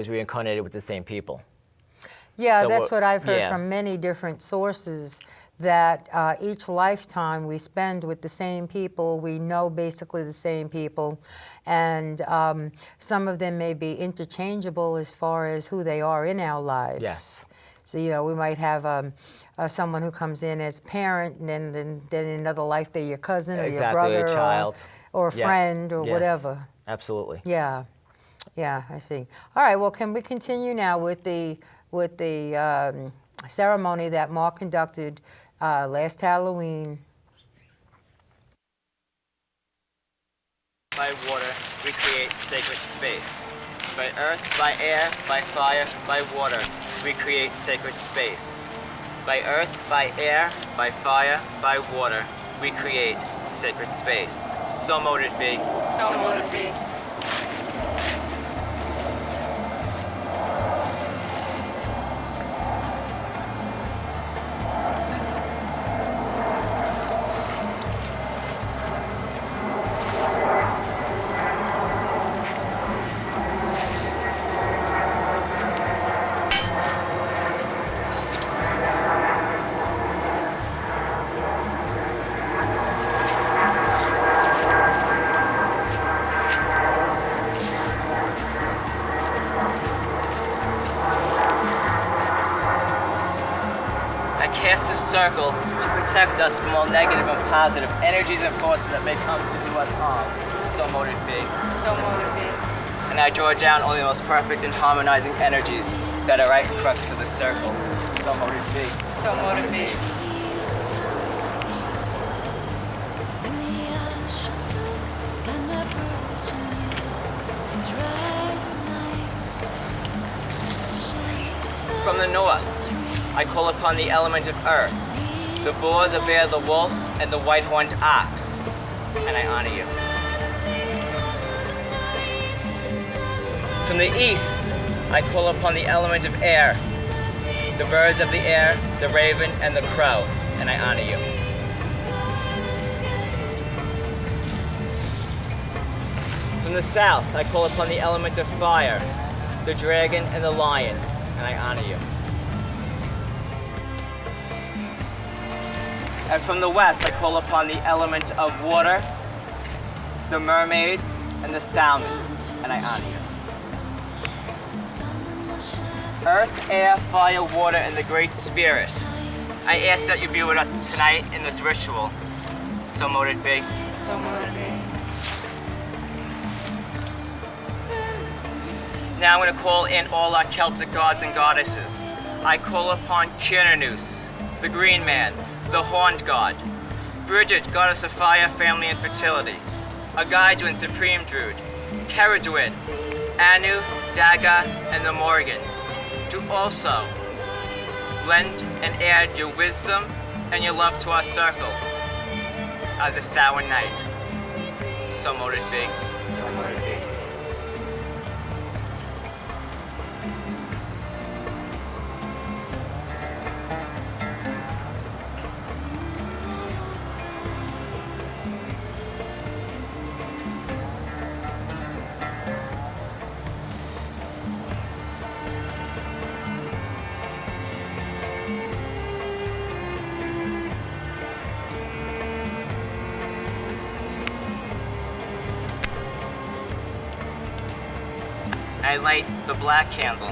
is reincarnated with the same people. Yeah, So that's what I've heard yeah. from many different sources, that each lifetime we spend with the same people, we know basically the same people, and some of them may be interchangeable as far as who they are in our lives. Yes. So, you know, we might have someone who comes in as a parent, and then in another life they're your cousin or your brother your child. or a Yeah. friend or Yes. whatever. Absolutely. Yeah, yeah, I see. All right, well, can we continue now with the ceremony that Mark conducted last Halloween? By water, we create sacred space. By earth, by air, by fire, by water, we create sacred space. By earth, by air, by fire, by water, we create sacred space. So mote it be. So mote it be. Cast a circle to protect us from all negative and positive energies and forces that may come to do us harm. So mote it be. So mote it be. And I draw down only the most perfect and harmonizing energies that are right in crux of the circle. So mote it be. So mote it be. From the north, I call upon the element of earth, the boar, the bear, the wolf, and the white-horned ox, and I honor you. From the east, I call upon the element of air, the birds of the air, the raven, and the crow, and I honor you. From the south, I call upon the element of fire, the dragon, and the lion, and I honor you. And from the west, I call upon the element of water, the mermaids, and the salmon, and I honor you. Earth, air, fire, water, and the Great Spirit, I ask that you be with us tonight in this ritual. So mote it be. So mote it be. Now I'm going to call in all our Celtic gods and goddesses. I call upon Cernunnos, the Green Man, the Horned God, Bridget, goddess of fire, family, and fertility, Agaidwin, supreme druid, Caradwin, Anu, Daga, and the Morgan, to also lend and add your wisdom and your love to our circle of the sour night. So mote it be. So mote it be. I light the black candle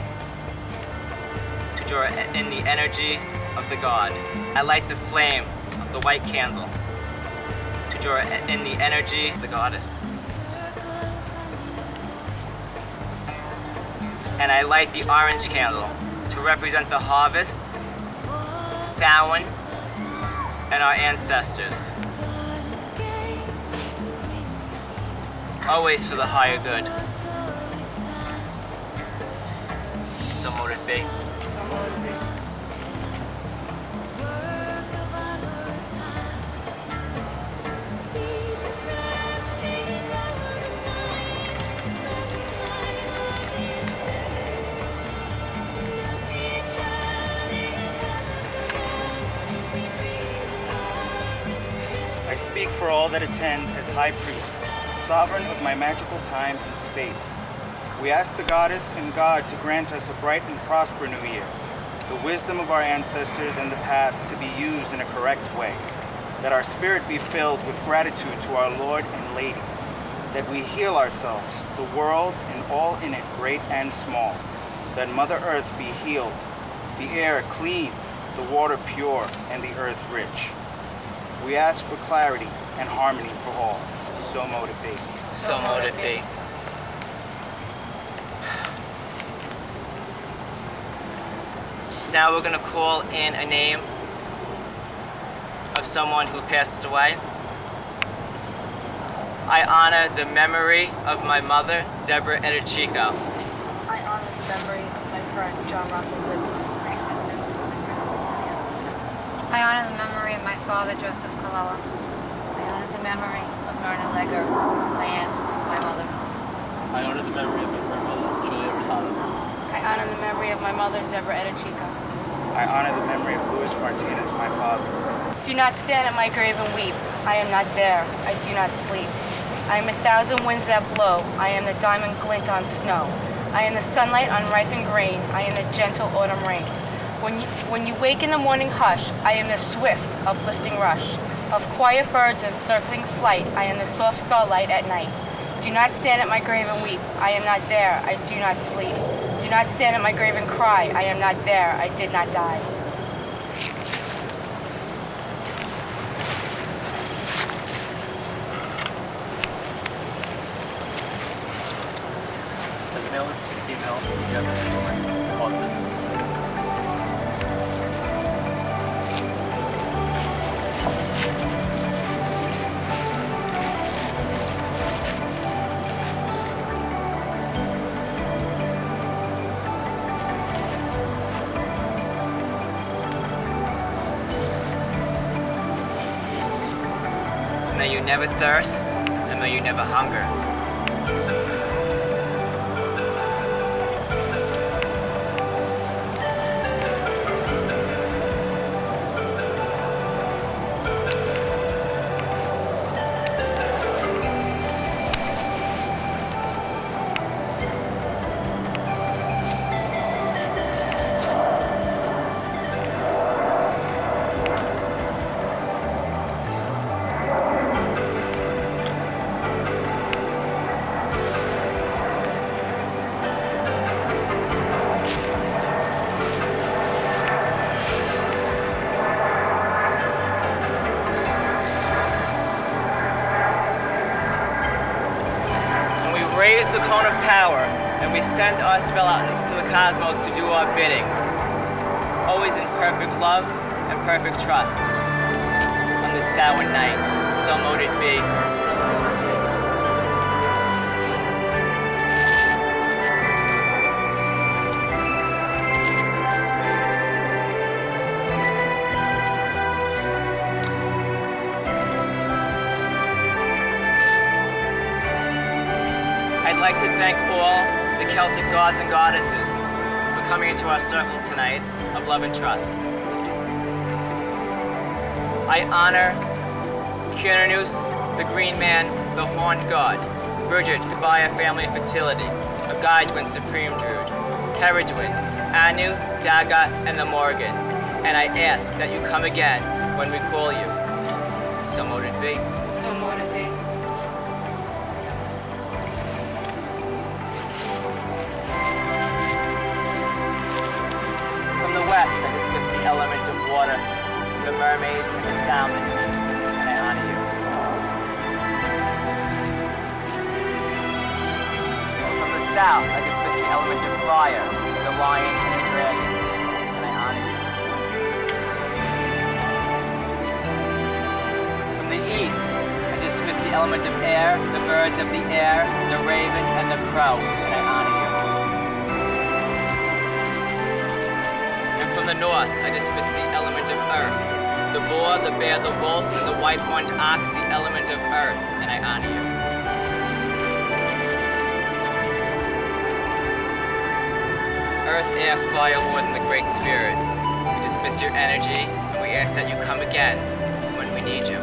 to draw in the energy of the god. I light the flame of the white candle to draw in the energy of the goddess. And I light the orange candle to represent the harvest, Samhain, and our ancestors. Always for the higher good. So mote it be. So mote it be. I speak for all that attend as High Priest, sovereign of my magical time and space. We ask the goddess and God to grant us a bright and prosper new year, the wisdom of our ancestors and the past to be used in a correct way, that our spirit be filled with gratitude to our Lord and Lady, that we heal ourselves, the world, and all in it, great and small, that Mother Earth be healed, the air clean, the water pure, and the earth rich. We ask for clarity and harmony for all. So mote it be. So mote it be. Now we're going to call in a name of someone who passed away. I honor the memory of my mother, Cabot Eadicicco. I honor the memory of my friend, John Russell. I honor the memory of my father, Joseph Colella. I honor the memory of Myrna Legger, my aunt, my mother. I honor the memory of my grandmother, Julia Rosado. I honor the memory of my mother, Deborah Eadicicco. I honor the memory of Luis Martinez, my father. Do not stand at my grave and weep. I am not there. I do not sleep. I am 1,000 winds that blow. I am the diamond glint on snow. I am the sunlight on ripened grain. I am the gentle autumn rain. When you wake in the morning hush, I am the swift, uplifting rush of quiet birds in circling flight. I am the soft starlight at night. Do not stand at my grave and weep. I am not there. I do not sleep. Do not stand at my grave and cry. I am not there. I did not die. As male as to female, you have this moment. Pause it. May you never thirst, and may you never hunger. Raise the cone of power, and we send our spell out into the cosmos to do our bidding. Always in perfect love and perfect trust. On this sour night, so mote it be. I'd like to thank all the Celtic gods and goddesses for coming into our circle tonight of love and trust. I honor Cernunnos, the Green Man, the Horned God, Bridget, Devaya Family of Fertility, a Guidewin Supreme Druid, Caradwin, Anu, Daga, and the Morgan, and I ask that you come again when we call you. So mote it be. So mote it be. From the west, I dismiss the element of water, the mermaids and the salmon, and I honor you. From the south, I dismiss the element of fire, the lion and the dragon, and I honor you. From the east, I dismiss the element of air, the birds of the air, the raven and the crow, and I honor you. From the north, I dismiss the element of earth, the boar, the bear, the wolf, and the white-horned ox, the element of earth, and I honor you. Earth, air, fire, wood, and the Great Spirit, we dismiss your energy, and we ask that you come again when we need you.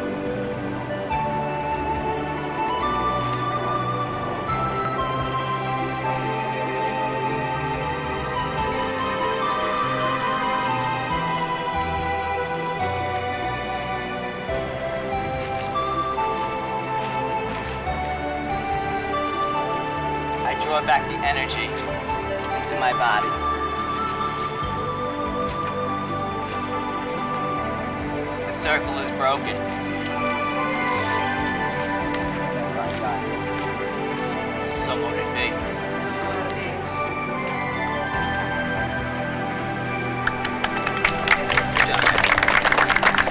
absorb back the energy into my body. The circle is broken. So mote it be. Good job, man.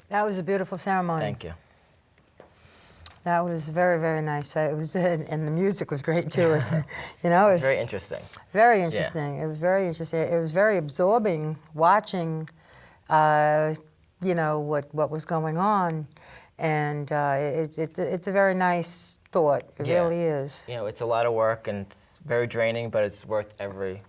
That was a beautiful ceremony. Thank you. That was very, very nice. It was, and the music was great too. You know, It's very interesting. Very interesting. It was very interesting. It was very absorbing watching, you know, what was going on, and it's a very nice thought. It Yeah. really is. You know, it's a lot of work and it's very draining, but it's worth every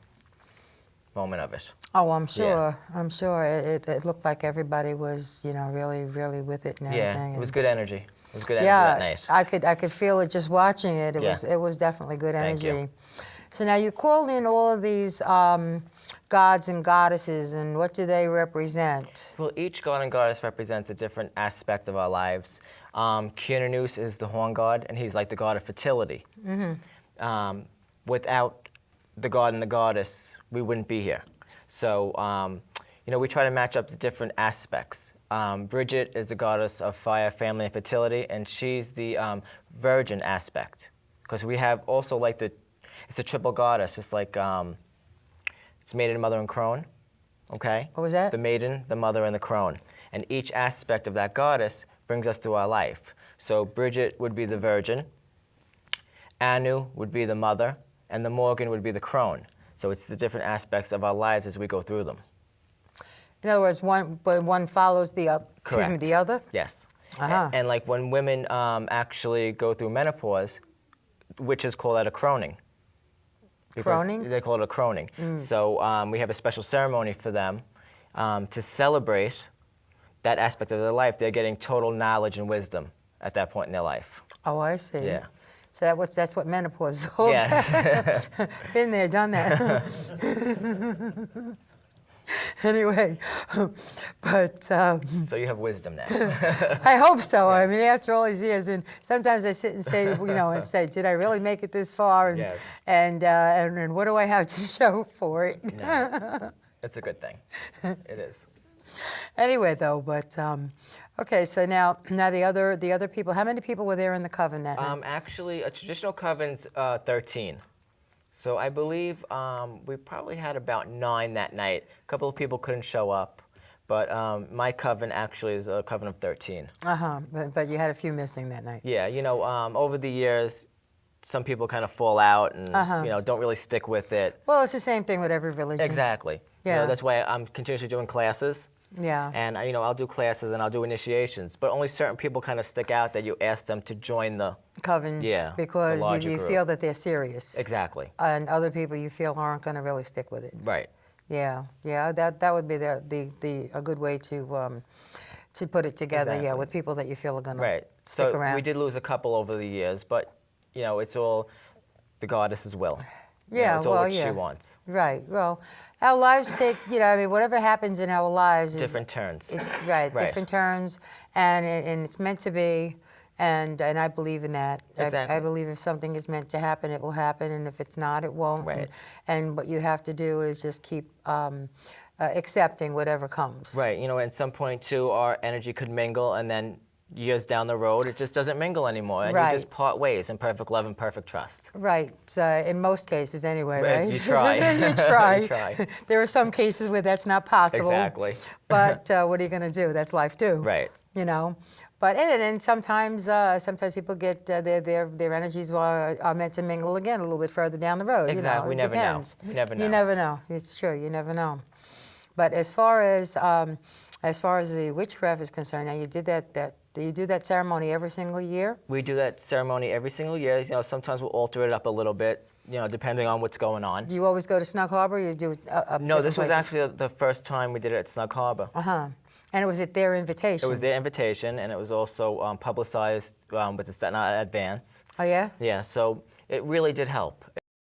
moment of it. Oh, I'm sure. Yeah. I'm sure. It looked like everybody was, you know, really, really with it and everything. Yeah, it was and- good energy. It was good energy that night. I could feel it just watching it. Yeah. It was definitely good Thank energy. you. So now you called in all of these gods and goddesses, and what do they represent? Well, each god and goddess represents a different aspect of our lives. Kiernanu's is the horn god, and he's like the god of fertility. Without the god and the goddess, we wouldn't be here. So, you know, we try to match up the different aspects. Bridget is the goddess of fire, family, and fertility, and she's the virgin aspect. Because we have also like it's a triple goddess. It's like, it's maiden, mother, and crone, okay? What was that? The maiden, the mother, and the crone. And each aspect of that goddess brings us through our life. So Bridget would be the virgin, Anu would be the mother, and the Morgan would be the crone. So it's the different aspects of our lives as we go through them. In other words, one follows the Correct. the other. Yes. Uh-huh. And like when women actually go through menopause, witches call that a croning. Because Croning? They call it a croning. So we have a special ceremony for them to celebrate that aspect of their life. They're getting total knowledge and wisdom at that point in their life. Oh, I see. Yeah. So that's what menopause is all Yeah. about. Been there, done that. Anyway, but So you have wisdom now. I hope so. I mean, after all these years, and sometimes I sit and say, you know, and say, did I really make it this far? And Yes. and what do I have to show for it? No. It's a good thing. It is. Anyway, though, but okay. So now the other people. How many people were there in the coven that night? Actually, a traditional coven's 13. So I believe we probably had about 9 that night. A couple of people couldn't show up, but my coven actually is a coven of 13. But you had a few missing that night. Yeah, you know, over the years, some people kind of fall out and you know don't really stick with it. Well, it's the same thing with every religion. Exactly. You Yeah. know, that's why I'm continuously doing classes. Yeah. And you know, I'll do classes and I'll do initiations, but only certain people kind of stick out that you ask them to join the. Coven. Yeah, the Because larger you group. feel that they're serious. Exactly. And other people you feel aren't going to really stick with it. Right. Yeah. That would be a good way to put it together. Yeah, Exactly. with people that you feel are going Right. to stick So around. we did lose a couple over the years, but you know, it's all the goddess's will. You know, Yeah, it's all well, what yeah. she wants. Right. Well, our lives take, you know, I mean, whatever happens in our lives is Different turns. It's right, different turns, and it's meant to be, and I believe in that. Exactly. I believe if something is meant to happen, it will happen, and if it's not, it won't. Right. And what you have to do is just keep accepting whatever comes. Right. You know, at some point too, our energy could mingle, and then years down the road, it just doesn't mingle anymore, and Right. you just part ways in perfect love and perfect trust. Right. In most cases, anyway. Right. You try. You try. You try. There are some cases where that's not possible. Exactly. But what are you going to do? That's life too. Right. You know. But and sometimes people get their energies are meant to mingle again a little bit further down the road. Exactly. You know, We it never know. depends. We never know. You never know. It's true. You never know. But as far as the witchcraft is concerned, now you did do you do that ceremony every single year? We do that ceremony every single year. You know, sometimes we'll alter it up a little bit, you know, depending on what's going on. Do you always go to Snug Harbor, or you do No, this was actually the first time we did it at Snug Harbor. Uh-huh. And it was at their invitation? It was their invitation, and it was also publicized with the Staten Island Advance. Oh, yeah? Yeah, so it really did help.